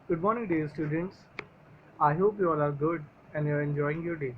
Good morning, dear students. I hope you all are good and you are enjoying your day.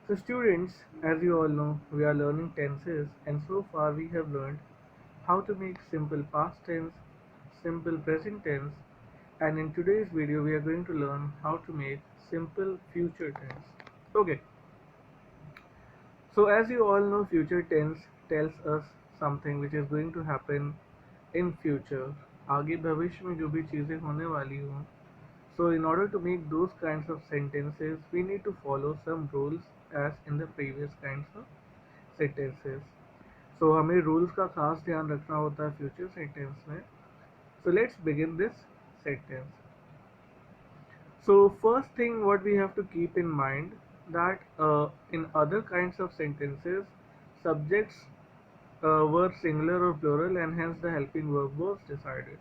So, students, as you all know, we are learning tenses, and so far we have learned how to make simple past tense, simple present tense, and in today's video, we are going to learn how to make simple future tense. Okay, so as you all know, future tense tells us something which is going to happen in future. आगे भविष्य में जो भी चीज़ें होने वाली हों. So in order to make those kinds of sentences, we need to follow some rules as in the previous kinds of sentences. So हमें rules का खास ध्यान रखना होता है future sentence में. So let's begin this sentence. So first thing what we have to keep in mind that in other kinds of sentences, subjects were singular or plural and hence the helping verb was decided.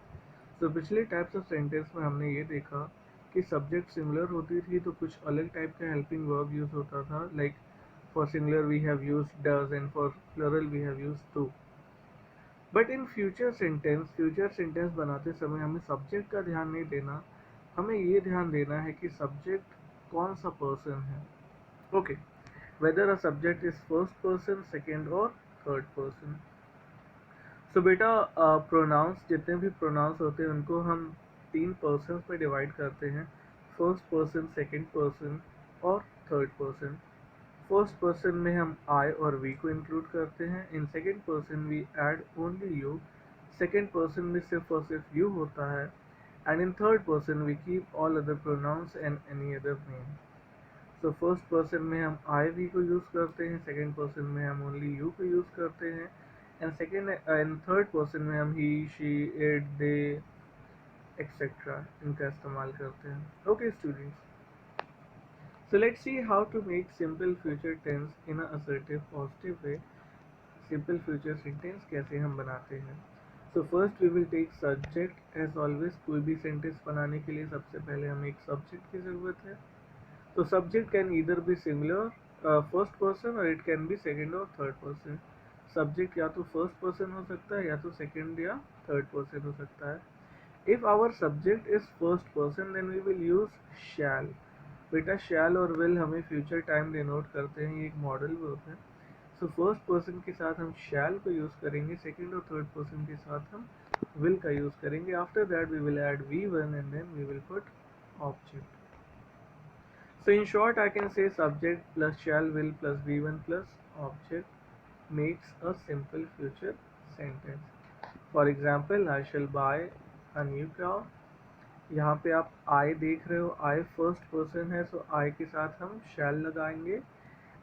So पिछले types of sentence में हमने ये देखा कि subject similar होती थी तो कुछ अलग टाइप का हेल्पिंग वर्ब यूज होता था like for singular we have used does and for plural we have used do. But in future sentence बनाते समय हमें सब्जेक्ट का ध्यान नहीं देना, हमें ये ध्यान देना है कि सब्जेक्ट कौन सा पर्सन है. Okay, weather a subject is first person, second और थर्ड पर्सन. सो बेटा प्रोनाउंस जितने भी प्रोनाउंस होते हैं उनको हम तीन पर्सन में डिवाइड करते हैं. फर्स्ट पर्सन, सेकेंड पर्सन और थर्ड पर्सन. फर्स्ट पर्सन में हम आई और वी को इंक्लूड करते हैं. In second person we add only you. Second person में सिर्फ और सिर्फ यू होता है. And in third person we keep all other pronouns and any other name. So first person में हम आई वी को यूज़ करते हैं. सेकेंड पर्सन में हम ओनली यू को यूज़ करते हैं. And second and third person में हम ही, शी, इट, दे एक्सेट्रा इनका इस्तेमाल करते हैं. Okay students, so let's see how to make simple future tense in a assertive positive way. Simple future sentence कैसे हम बनाते हैं. So first we will take subject as always. कोई भी sentence बनाने के लिए सबसे पहले हमें एक subject की ज़रूरत है. तो subject can either be singular first person or it can be second or third person. Subject या तो first person हो सकता है या तो second या third person हो सकता है. If our subject is first person then we will use shall. बेटा shall और will हमें future time denote करते हैं, ये एक model verb है. So first person के साथ हम shall को use करेंगे, second और third person के साथ हम will का use करेंगे. After that we will add V1 and then we will put object. So in short, I can say subject plus shall, will plus V1 plus object makes a simple future sentence. For example, I shall buy a new car. यहाँ पे आप I देख रहे हो, I first person है, so I के साथ हम shall लगाएंगे.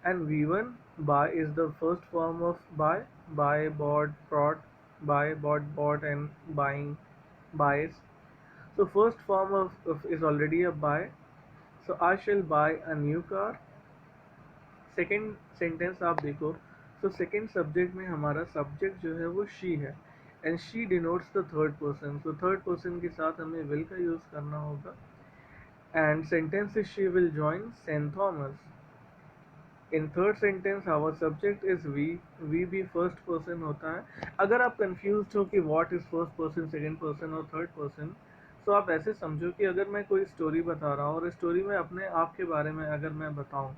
And V1 buy is the first form of buy, bought, bought and buying, buys. So first form of is already a buy. So I shall buy a new car. Second sentence आप देखो, तो second subject में हमारा subject जो है वो she है and she denotes the third person. तो थर्ड पर्सन के साथ हमें विल का यूज़ करना होगा. And sentence is she will join Saint Thomas. In third sentence our subject is we भी फर्स्ट पर्सन होता है. अगर आप कंफ्यूज हो कि what is first person, second person और थर्ड पर्सन, तो आप ऐसे समझो कि अगर मैं कोई स्टोरी बता रहा हूँ और स्टोरी में अपने आप के बारे में अगर मैं बताऊँ,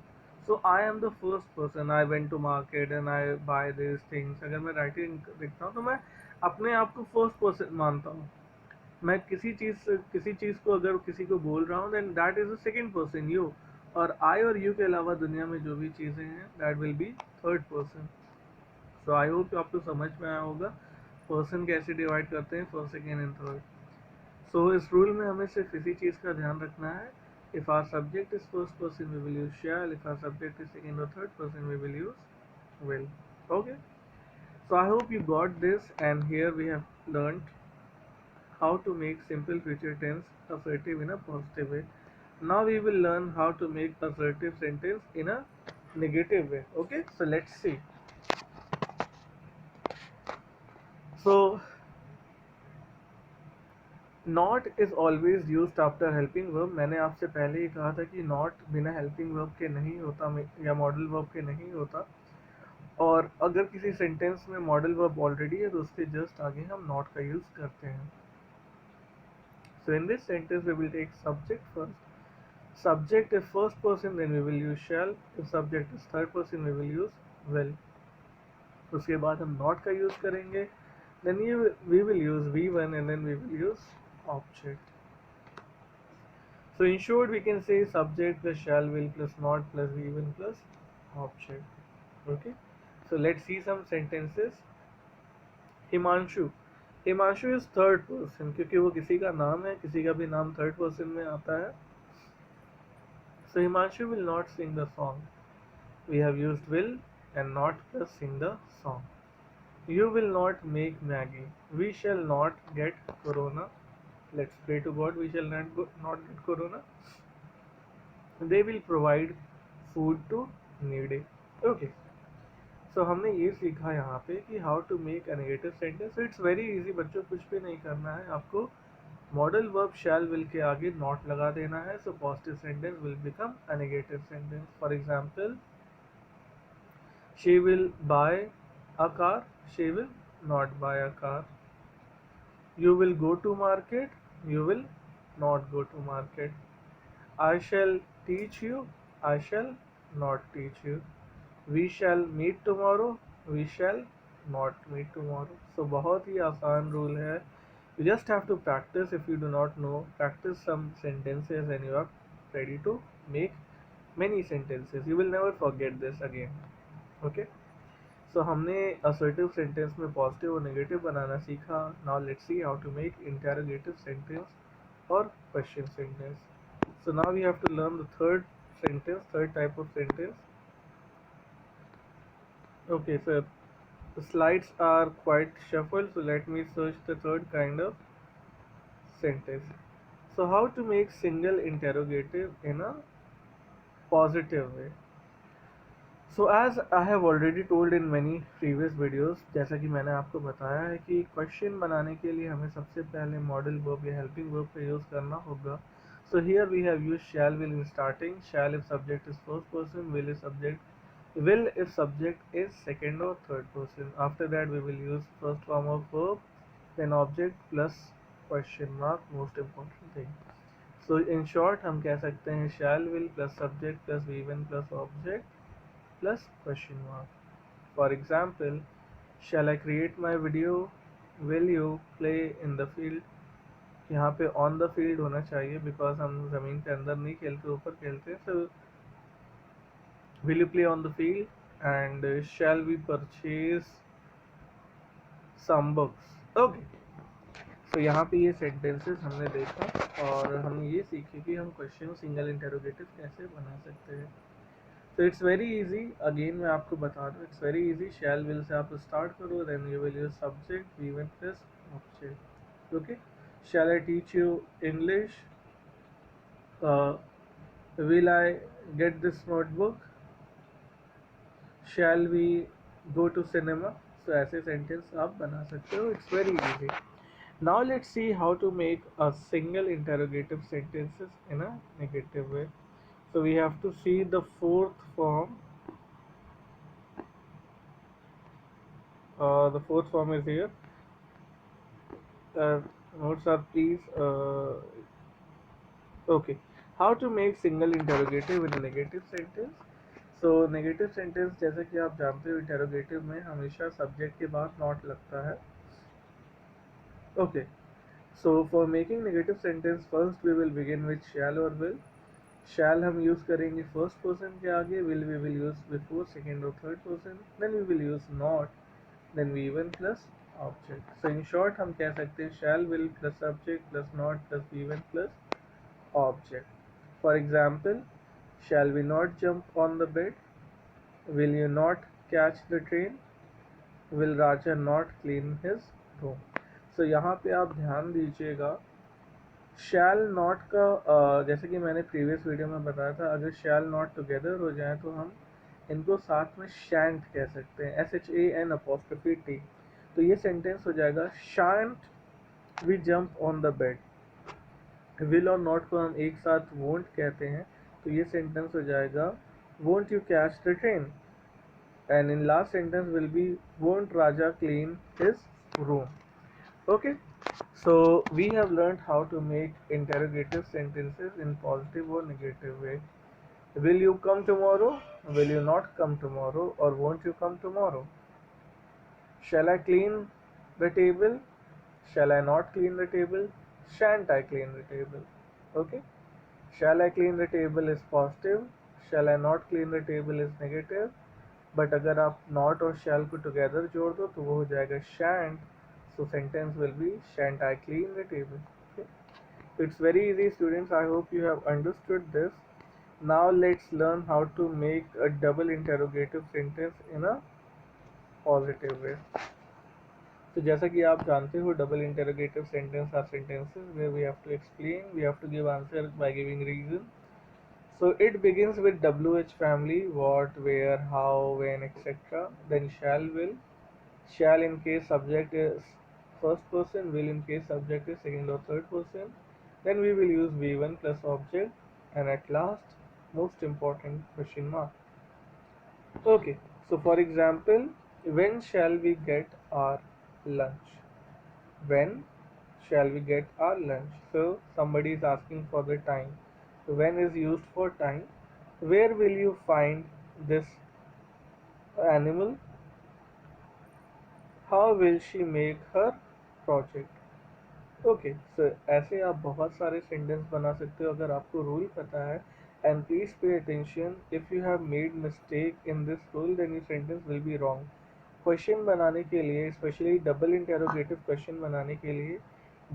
so I am the first person. I went to market and I buy this things. अगर मैं राइटिंग लिखता हूँ तो मैं अपने आप को फर्स्ट पर्सन मानता हूँ. मैं किसी चीज़ को अगर किसी को बोल रहा हूँ then that is the second person, you. और आई और यू के अलावा दुनिया में जो भी चीज़ें हैं that will be third person. So I hope आपको समझ में आया होगा पर्सन कैसे डिवाइड करते हैं फर्स्ट, सेकेंड एंड थर्ड. सो इस रूल में हमें सिर्फ इसी चीज़ का ध्यान रखना है. If our subject is first person we will use shall. If our subject is second और third person we will use will. Okay, so I hope you got this and here we have learned how to make simple future tense assertive in a positive way. Now we will learn how to make assertive sentence in a negative way. Okay, so let's see. So not is always used after helping verb. मैंने आपसे पहले ही कहा था कि not बिना helping verb के नहीं होता या model verb के नहीं होता. और अगर किसी सेंटेंस में मॉडल वर्ब ऑलरेडी है तो उसके जस्ट आगे हम नॉट का यूज़ करते हैं. So in this sentence we will take subject first. Subject is first person, then we will use shall. If subject is third person, we will use will. उसके बाद हम not का use करेंगे. Then we will use V1 and then we will use object. So in short, we can say subject plus shall, will plus not plus V1 plus object. Okay. So let's see some sentences. Himanshu. Himanshu is third person क्योंकि वो किसी का नाम है, किसी का भी नाम थर्ड पर्सन में आता है. So Himanshu will not sing the song. We have used will and not plus sing the song. You will not make Maggie. We shall not get corona. Let's pray to God we shall not get corona. They will provide food to needy. Okay. So हमने ये सीखा यहाँ पे कि how to make a negative sentence. So it's very easy बच्चों, कुछ भी नहीं करना है आपको. Modal verb shall will के आगे not लगा देना है. So positive sentence will become a negative sentence. For example, she will buy a car. She will not buy a car. You will go to market. You will not go to market. I shall teach you. I shall not teach you. We shall meet tomorrow. We shall not meet tomorrow. So बहुत ही आसान rule है. You just have to practice. If you do not know, practice some sentences and you are ready to make many sentences. You will never forget this again. Okay. So हमने assertive sentence में positive और negative बनाना सीखा. Now let's see how to make interrogative sentence or question sentence. So now we have to learn the third sentence, third type of sentence. Okay, so the slides are quite shuffled, so let me search the third kind of sentence. So how to make single interrogative in a positive way. So as I have already told in many previous videos, जैसा कि मैंने आपको बताया है कि question बनाने के लिए हमें सबसे पहले मॉडल वर्ब या हेल्पिंग वर्ब का यूज़ करना होगा. So here we have used shall will in starting. Shall if subject is first person, will if subject is second or third person. After that we will use first form of verb, then object plus question mark, most important thing. So in short हम कह सकते हैं shall will plus subject plus V1 plus object plus question mark. For example, shall I create my video? Will you play in the field? यहाँ पे on the field होना चाहिए because हम ज़मीन के अंदर नहीं खेलते, ऊपर खेलते हैं. So will you play on the field? And shall we purchase some books? Okay. So यहाँ पे ये sentences हमने देखा और हमने ये सीखे कि हम question single interrogative कैसे बना सकते हैं. So it's very easy. Again मैं आपको बता दूँ, it's very easy. Shall will से आप start करो, then you will use subject V1 plus object. Okay. Shall I teach you English? Will I get this notebook? Shall we go to cinema? So ऐसे sentence आप बना सकते हो. It's very easy. Now let's see how to make a single interrogative sentences in a negative way. So we have to see the fourth form. The fourth form is here. Notes are please. Okay. How to make single interrogative in a negative sentence. So negative sentence जैसे कि आप जानते हो interrogative में हमेशा subject के बाद not लगता है. Okay. So for making negative sentence, first we will begin with shall or will. Shall हम use करेंगे first person के आगे, will we will use before second or third person, then we will use not, then V1 plus object. So in short हम कह सकते हैं shall will plus subject plus not plus V1 plus object. For example, shall we not jump on the bed? Will you not catch the train? Will Raja not clean his room? So यहाँ पे आप ध्यान दीजिएगा shall not का जैसे कि मैंने previous video में बताया था, अगर शैल नॉट टुगेदर हो जाए तो हम इनको साथ में शैंट कह सकते हैं, SHAN''T. तो ये सेंटेंस हो जाएगा shan't we jump on the bed. Will और नॉट को हम एक साथ वोंट कहते हैं, तो ये सेंटेंस हो जाएगा won't you catch the train. And in last sentence will B won't Raja clean his room. Okay. So we have learned how to make interrogative sentences in positive or negative way. Will you come tomorrow? Will you not come tomorrow? Or won't you come tomorrow? Shall I clean the table? Shall I not clean the table? Shan't I clean the table? Okay. Shall I clean the table is positive. Shall I not clean the table is negative. But अगर आप not और शैल को together जोड़ दो तो वो हो जाएगा shan't. So sentence will be shan't I clean the table. It's very easy, students. I hope you have understood this. Now let's learn how to make a double interrogative sentence in a positive way. So जैसा कि आप जानते हो double interrogative sentence are sentences where we have to explain, we have to give answer by giving reason. So it begins with WH family, what, where, how, when, etc. Then shall, will. Shall in case subject is first person, will in case subject is second or third person. Then we will use V1 plus object, and at last, most important, question mark. Okay, so for example, when shall we get our lunch? When shall we get our lunch? So somebody is asking for the time. When is used for time. Where will you find this animal? How will she make her project? Okay so ऐसे आप बहुत सारे sentence बना सकते हो अगर आपको rule पता है. And please pay attention, if you have made mistake in this rule then your sentence will be wrong. Question बनाने के लिए, स्पेशली डबल इंटेरोगेटिव क्वेश्चन बनाने के लिए,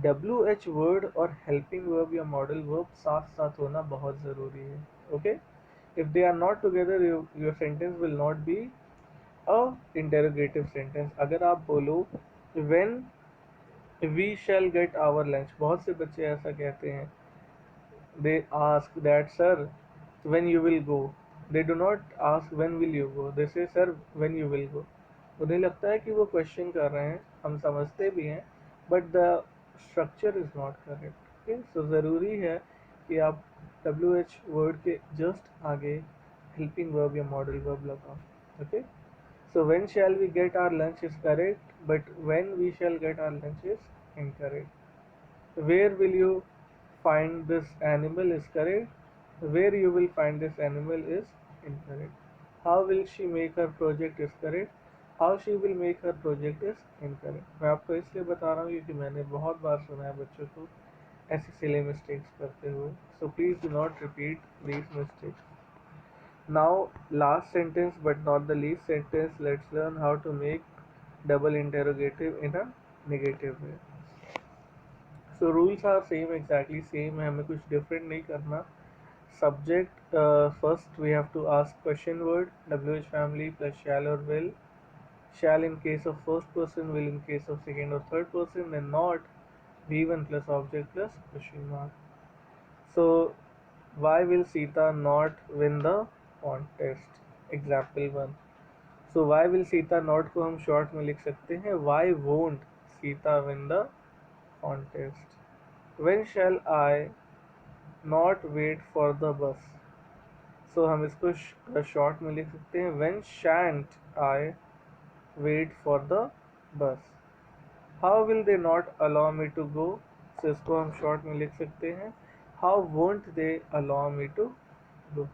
डब्ल्यू एच वर्ड और हेल्पिंग वर्ब या मॉडल वर्ब साथ साथ होना बहुत ज़रूरी है. Okay, if they are not together your sentence will not be a interrogative sentence. अगर आप बोलो when we shall get our lunch, बहुत से बच्चे ऐसा कहते हैं. they ask that sir when you will go. they do not ask when will you go, they say sir when you will go. उन्हें लगता है कि वो क्वेश्चन कर रहे हैं, हम समझते भी हैं, but the structure is not correct. So ज़रूरी है कि आप डब्ल्यू एच वर्ड के जस्ट आगे हेल्पिंग वर्ब या मॉडल वर्ब लगाओ. Okay, so when shall we get our lunch is correct, but when we shall get our lunch is incorrect. Where will you find this animal is correct. Where you will find this animal is incorrect. How will she make her project is correct. How she will make her project is incorrect. मैं आपको इसलिए बता रहा हूँ क्योंकि मैंने बहुत बार सुना है बच्चों को ऐसी सिली मिस्टेक्स करते हुए. So please do not repeat these mistakes. Now last sentence but not the least sentence, let's learn how to make double interrogative in a negative way. So rules are same, exactly same है, हमें कुछ different नहीं करना. Subject first we have to ask question word W H family plus shall और will. Shall in case of first person, will in case of second or third person, then not V1 plus object plus question mark. So why will Sita not win the contest? Example 1. So why will Sita not को हम short में लिख सकते हैं why won't Sita win the contest. When shall I not wait for the bus? So हम इसको short में लिख सकते हैं when shan't I wait for the bus. How will they not allow me to go? So इसको हम short में लिख सकते हैं how won't they allow me to go.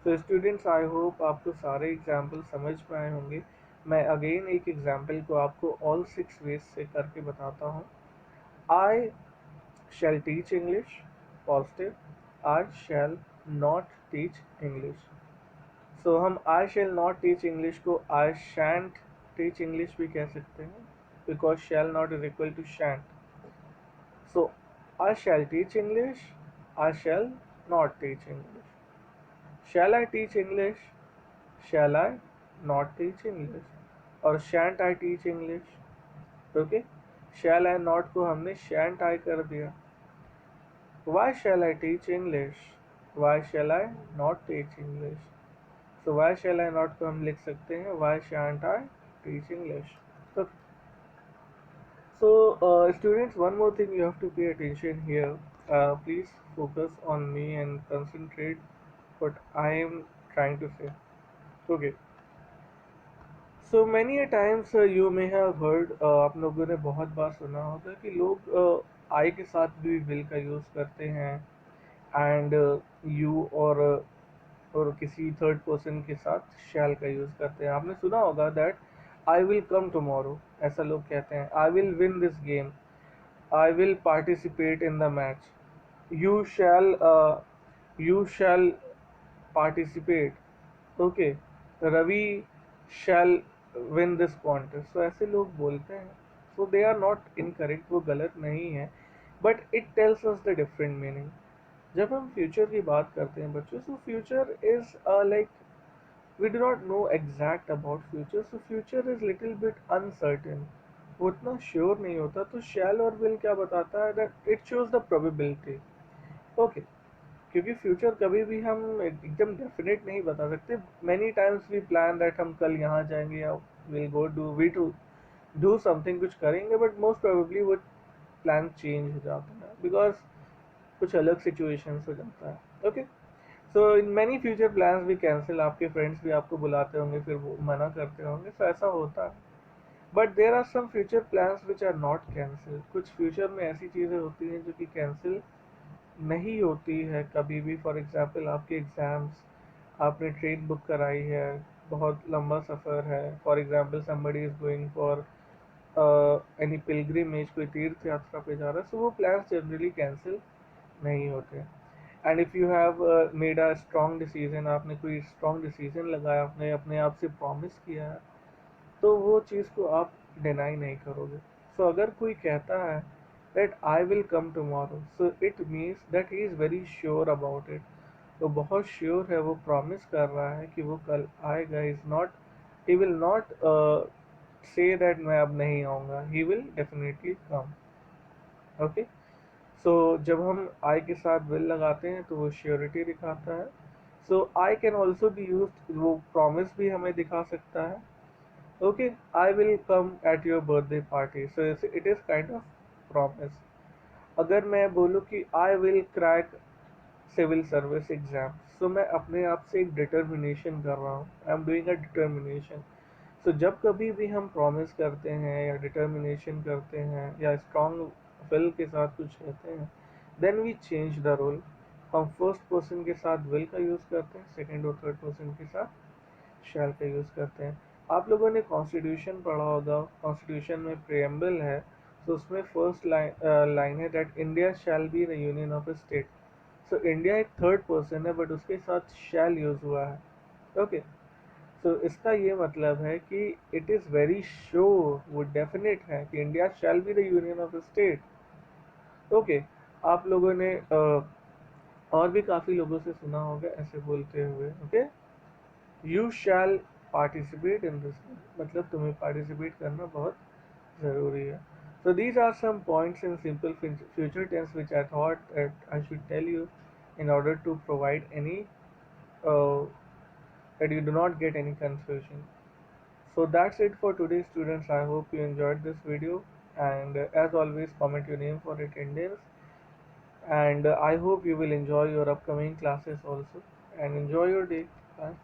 तो स्टूडेंट्स आई होप आपको सारे एग्जाम्पल समझ में आए होंगे. मैं अगेन एक एग्जाम्पल को आपको ऑल 6 वेज से करके बताता हूँ. आई shall teach English, positive. I shall not teach English. So हम I shall not teach English को I shan't teach English भी कह सकते हैं because shall not is equal to shan't. So I shall teach English, I shall not teach English. Shall I teach English? Shall I not teach English? और shan't I teach English? Okay? Shall I not को हमने shan't I कर दिया. Why shall I teach English? Why shall I not teach English? So why shall I not को हम लिख सकते हैं why shan't I teach English? Okay. So students, one more thing you have to pay attention here. Please focus on me and concentrate what I am trying to say. Okay. So many a times you may have heard, आप लोगों ने बहुत बार सुना होगा कि लोग आई के साथ भी विल का यूज़ करते हैं, एंड यू और किसी थर्ड पर्सन के साथ शैल का यूज़ करते हैं। आपने सुना होगा that I will come tomorrow, ऐसा लोग कहते हैं। I will win this game, I will participate in the match, you shall you shall participate, okay, Ravi shall win this contest. तो ऐसे लोग बोलते हैं, so they are not incorrect, वो गलत नहीं है, but it tells us the different meaning. जब हम फ्यूचर की बात करते हैं बच्चों, so future is like we do not know exact about future, so future is little bit uncertain, वो इतना श्योर नहीं होता। तो शैल और विल क्या बताता है, that it shows the probability, okay. क्योंकि फ्यूचर कभी भी हम एकदम डेफिनेट नहीं बता सकते। Many times we plan that हम कल यहाँ जाएंगे या will go do we to do something, कुछ करेंगे, बट मोस्ट प्रोबेबली वो प्लान चेंज हो जाता है बिकॉज कुछ अलग सिचुएशंस हो जाता है, okay. So in many future plans भी कैंसिल, आपके फ्रेंड्स भी आपको बुलाते होंगे फिर वो मना करते होंगे, तो ऐसा होता है। But there are some future plans which are not cancel, कुछ फ्यूचर में ऐसी चीज़ें होती हैं जो कि कैंसिल नहीं होती है कभी भी। फॉर एग्जाम्पल आपके एग्ज़ाम्स, आपने ट्रेन बुक कराई है, बहुत लंबा सफ़र है, for example somebody is going for any pilgrimage, कोई तीर्थ यात्रा पे जा रहा है, सो वो प्लान्स जनरली कैंसिल नहीं होते। And if you have made a strong decision, आपने कोई स्ट्रॉन्ग डिसीजन लगाया, आपने अपने आप से प्रॉमिस किया है, तो वो चीज़ को आप डिनाई नहीं करोगे। सो अगर कोई कहता है that I will come tomorrow, so it means that he is very sure about it, तो बहुत श्योर है, वो प्रॉमिस कर रहा है कि वो कल आएगा। Is not, he will not say that मैं अब नहीं आऊँगा, he will definitely come, okay. So जब हम आई के साथ विल लगाते हैं तो वो श्योरिटी दिखाता है। So I can also be use, वो प्रॉमिस भी हमें दिखा सकता है, okay. I will come at your birthday party, so it is kind of promise. अगर मैं बोलूँ कि I will crack civil service exam, so मैं अपने आप से एक डिटर्मिनेशन कर रहा हूँ, I am doing a determination. So जब कभी भी हम प्रॉमिस करते हैं या डिटर्मिनेशन करते हैं या स्ट्रॉन्ग विल के साथ कुछ कहते हैं, then we change the role. हम फर्स्ट पर्सन के साथ विल का यूज़ करते हैं, सेकंड और थर्ड पर्सन के साथ शैल का यूज़ करते हैं। आप लोगों ने कॉन्स्टिट्यूशन पढ़ा होगा, कॉन्स्टिट्यूशन में प्रियम्बल है, तो उसमें फर्स्ट लाइन है that India shall be the union of a state. So India एक थर्ड पर्सन है, बट उसके साथ शैल यूज़ हुआ है, ओके। सो इसका ये मतलब है कि इट इज़ वेरी श्योर, वो डेफिनेट है कि India shall be the union of state, okay. आप लोगों ने और भी काफ़ी लोगों से सुना होगा ऐसे बोलते हुए, okay. You shall participate in this, मतलब तुम्हें पार्टिसिपेट करना बहुत ज़रूरी है। So these are some points in simple future tense which I thought that I should tell you in order to provide any uh, that you do not get any confusion. So that's it for today, students. I hope you enjoyed this video, and as always, comment your name for attendance. And I hope you will enjoy your upcoming classes also, and enjoy your day. Bye.